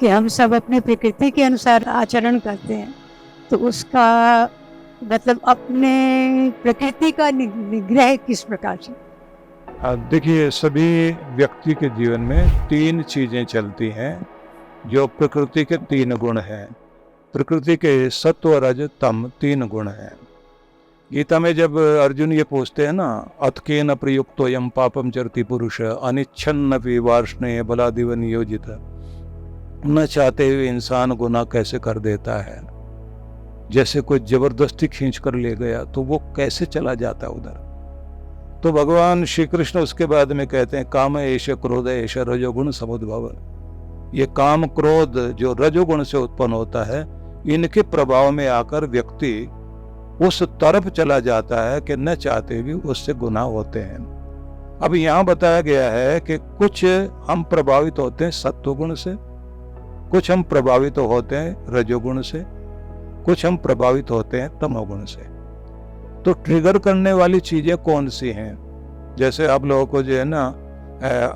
कि हम सब अपने प्रकृति के अनुसार आचरण करते हैं, तो उसका मतलब अपने प्रकृति का निग्रह किस प्रकार से? देखिए, सभी व्यक्ति के जीवन में तीन चीजें चलती हैं जो प्रकृति के तीन गुण हैं। प्रकृति के सत्व रज तम तीन गुण हैं। गीता में जब अर्जुन ये पूछते हैं ना, अतकेन प्रयुक्तो यम पापम चरति पुरुष अनिच्छन्नपि वार्ष्णेय बलादिव नियोजित, न चाहते हुए इंसान गुनाह कैसे कर देता है। जैसे कोई जबरदस्ती खींच कर ले गया तो वो कैसे चला जाता है उधर। तो भगवान श्री कृष्ण उसके बाद में कहते हैं, काम एष क्रोध एष रजोगुण समुद्भव। ये काम क्रोध जो रजोगुण से उत्पन्न होता है, इनके प्रभाव में आकर व्यक्ति उस तरफ चला जाता है कि न चाहते भी उससे गुनाह होते हैं। अब यहाँ बताया गया है कि कुछ हम प्रभावित होते हैं सत्वगुण से, कुछ हम प्रभावित होते हैं रजोगुण से, कुछ हम प्रभावित होते हैं तमोगुण से। तो ट्रिगर करने वाली चीजें कौन सी हैं? जैसे आप लोगों को जो है ना,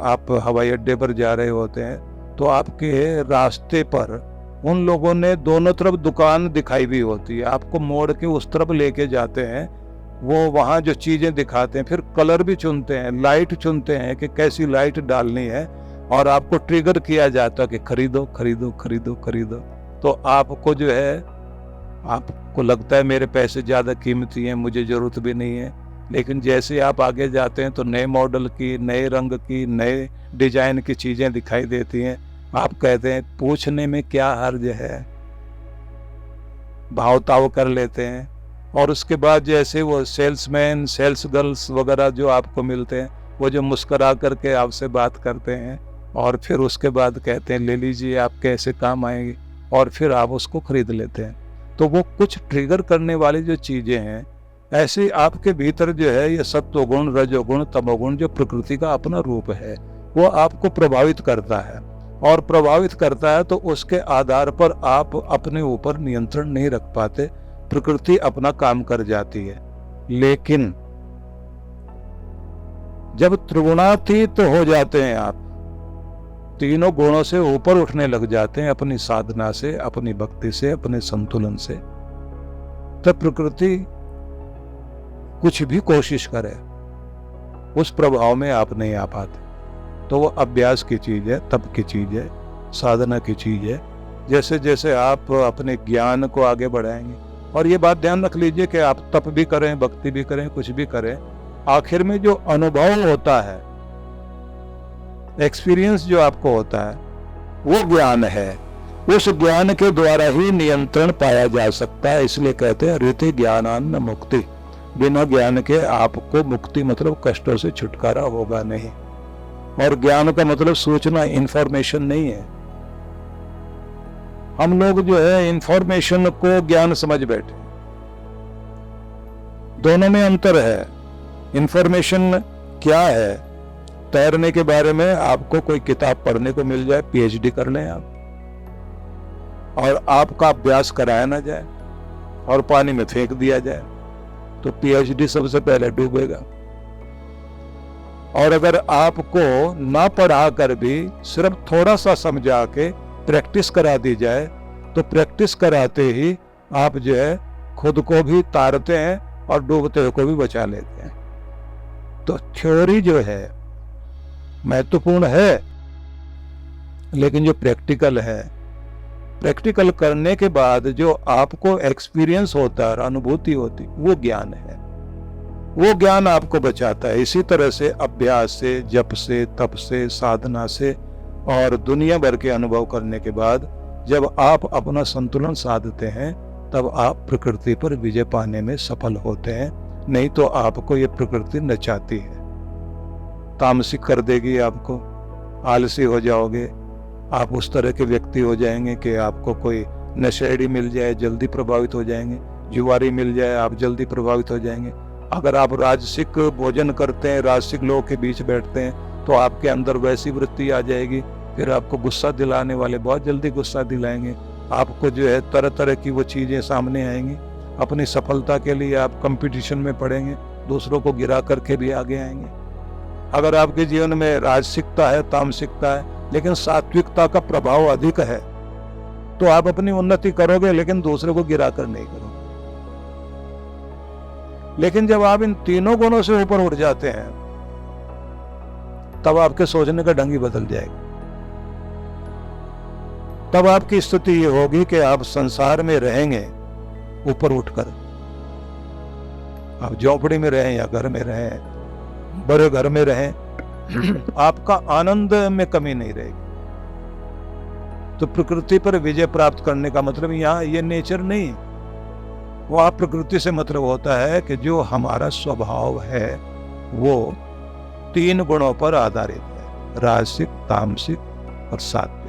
आप हवाई अड्डे पर जा रहे होते हैं तो आपके रास्ते पर उन लोगों ने दोनों तरफ दुकान दिखाई भी होती है, आपको मोड़ के उस तरफ लेके जाते हैं। वो वहाँ जो चीजें दिखाते हैं, फिर कलर भी चुनते हैं, लाइट चुनते हैं कि कैसी लाइट डालनी है, और आपको ट्रिगर किया जाता है कि खरीदो खरीदो खरीदो खरीदो। तो आपको जो है, आपको लगता है मेरे पैसे ज़्यादा कीमती हैं, मुझे ज़रूरत भी नहीं है। लेकिन जैसे आप आगे जाते हैं तो नए मॉडल की, नए रंग की, नए डिजाइन की चीज़ें दिखाई देती हैं। आप कहते हैं पूछने में क्या हर्ज है, भाव ताव कर लेते हैं। और उसके बाद जैसे वो सेल्समैन, सेल्स गर्ल्स वगैरह जो आपको मिलते हैं, वो जो मुस्करा करके आपसे बात करते हैं और फिर उसके बाद कहते हैं ले लीजिए, आप कैसे काम आएंगे, और फिर आप उसको खरीद लेते हैं। तो वो कुछ ट्रिगर करने वाली जो चीजें हैं, ऐसे आपके भीतर जो है ये सत्वगुण, रजोगुण, तमोगुण जो प्रकृति का अपना रूप है, वो आपको प्रभावित करता है। और प्रभावित करता है तो उसके आधार पर आप अपने ऊपर नियंत्रण नहीं रख पाते, प्रकृति अपना काम कर जाती है। लेकिन जब त्रिगुणातीत हो जाते हैं आप, तीनों गुणों से ऊपर उठने लग जाते हैं अपनी साधना से, अपनी भक्ति से, अपने संतुलन से, तब प्रकृति कुछ भी कोशिश करे उस प्रभाव में आप नहीं आ पाते। तो वो अभ्यास की चीज है, तप की चीज है, साधना की चीज है। जैसे जैसे आप अपने ज्ञान को आगे बढ़ाएंगे, और ये बात ध्यान रख लीजिए कि आप तप भी करें, भक्ति भी करें, कुछ भी करें, आखिर में जो अनुभव होता है, एक्सपीरियंस जो आपको होता है, वो ज्ञान है। उस ज्ञान के द्वारा ही नियंत्रण पाया जा सकता है। इसलिए कहते हैं ऋति ज्ञानान्न मुक्ति। बिना ज्ञान के आपको मुक्ति मतलब कष्टों से छुटकारा होगा नहीं। और ज्ञान का मतलब सूचना, इंफॉर्मेशन नहीं है। हम लोग जो है इंफॉर्मेशन को ज्ञान समझ बैठे, दोनों में अंतर है। इंफॉर्मेशन क्या है? तैरने के बारे में आपको कोई किताब पढ़ने को मिल जाए, पीएचडी कर लें आप, और आपका अभ्यास कराया ना जाए और पानी में फेंक दिया जाए, तो पीएचडी सबसे पहले डूबेगा। और अगर आपको ना पढ़ा कर भी सिर्फ थोड़ा सा समझा के प्रैक्टिस करा दी जाए, तो प्रैक्टिस कराते ही आप जो है खुद को भी तारते हैं और डूबते हुए को भी बचा लेते हैं। तो थ्योरी जो है महत्वपूर्ण है, लेकिन जो प्रैक्टिकल है, प्रैक्टिकल करने के बाद जो आपको एक्सपीरियंस होता है, अनुभूति होती, वो ज्ञान है। वो ज्ञान आपको बचाता है। इसी तरह से अभ्यास से, जप से, तप से, साधना से और दुनिया भर के अनुभव करने के बाद जब आप अपना संतुलन साधते हैं, तब आप प्रकृति पर विजय पाने में सफल होते हैं। नहीं तो आपको ये प्रकृति नचाती है, तामसिक कर देगी आपको, आलसी हो जाओगे, आप उस तरह के व्यक्ति हो जाएंगे कि आपको कोई नशेड़ी मिल जाए जल्दी प्रभावित हो जाएंगे, जुआरी मिल जाए आप जल्दी प्रभावित हो जाएंगे। अगर आप राजसिक भोजन करते हैं, राजसिक लोगों के बीच बैठते हैं, तो आपके अंदर वैसी वृत्ति आ जाएगी, फिर आपको गुस्सा दिलाने वाले बहुत जल्दी गुस्सा दिलाएंगे। आपको जो है तरह तरह की वो चीजें सामने आएंगी। अपनी सफलता के लिए आप कंपटीशन में पड़ेंगे, दूसरों को गिरा करके भी आगे आएंगे। अगर आपके जीवन में राजसिकता है, तामसिकता है, लेकिन सात्विकता का प्रभाव अधिक है, तो आप अपनी उन्नति करोगे, लेकिन दूसरे को गिरा कर नहीं करोगे। लेकिन जब आप इन तीनों गुणों से ऊपर उठ जाते हैं, तब आपके सोचने का ढंग ही बदल जाएगा। तब आपकी स्थिति ये होगी कि आप संसार में रहेंगे ऊपर उठकर। आप झोपड़ी में रहें या घर में रहें, बड़े घर में रहें, आपका आनंद में कमी नहीं रहेगी। तो प्रकृति पर विजय प्राप्त करने का मतलब यहाँ ये नेचर नहीं, वह प्रकृति से मतलब होता है कि जो हमारा स्वभाव है वो 3 गुणों पर आधारित है, राजसिक, तामसिक और सात्विक।